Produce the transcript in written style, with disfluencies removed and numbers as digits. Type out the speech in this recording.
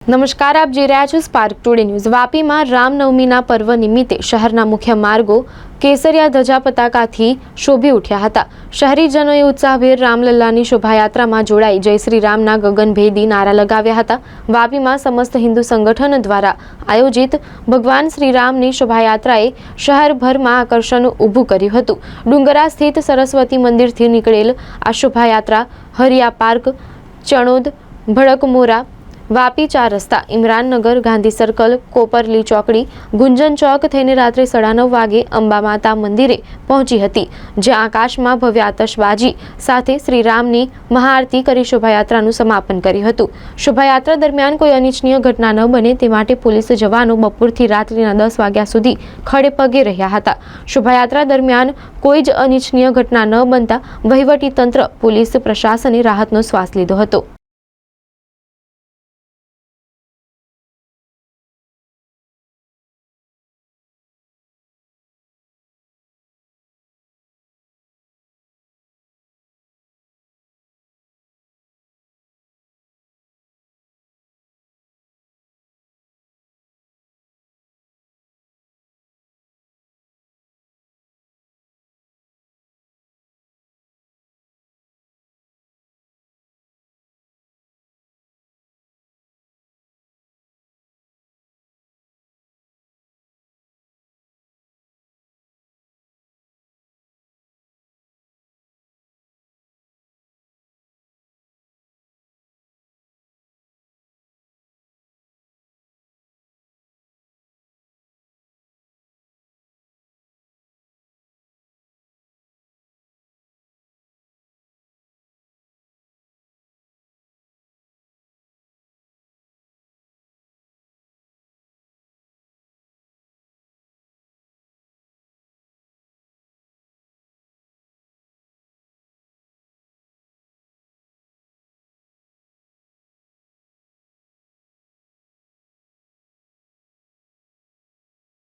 નમસ્કાર, આપ જોઈ રહ્યા છો સ્પાર્ક ટુડે ન્યૂઝ। વાપીમાં રામનવમીના પર્વ નિમિત્તે શહેરના મુખ્ય માર્ગો કેસરિયા ધજા પતાકાથી શોભી ઉઠ્યા હતા। શહેરીજનોએ ઉત્સાહભેર રામલલ્લાની શોભાયાત્રામાં જોડાઈ જય શ્રી રામના ગગનભેદી નારા લગાવ્યા હતા। વાપીમાં સમસ્ત હિન્દુ સંગઠન દ્વારા આયોજિત ભગવાન શ્રીરામની શોભાયાત્રાએ શહેરભરમાં આકર્ષણ ઊભું કર્યું હતું। ડુંગરા સ્થિત સરસ્વતી મંદિરથી નીકળેલ આ શોભાયાત્રા હરિયા પાર્ક, ચણોદ, ભડકમોરા, વાપી 4 રસ્તા, ઇમરાનનગર, ગાંધી સર્કલ, કોપરલી ચોકડી, ગુંજન ચોક થઈને રાત્રે 9:30 વાગે અંબા માતા મંદિરે પહોંચી હતી, જ્યાં આકાશમાં ભવ્ય આતશબાજી સાથે શ્રીરામની મહાઆરતી કરી શોભાયાત્રાનું સમાપન કર્યું હતું। શોભાયાત્રા દરમિયાન કોઈ અનિચ્છનીય ઘટના ન બને તે માટે પોલીસ જવાનો બપોરથી રાત્રિના 10 વાગ્યા સુધી ખડે પગે રહ્યા હતા। શોભાયાત્રા દરમિયાન કોઈ જ અનિચ્છનીય ઘટના ન બનતા વહીવટી તંત્ર, પોલીસ પ્રશાસને રાહતનો શ્વાસ લીધો હતો।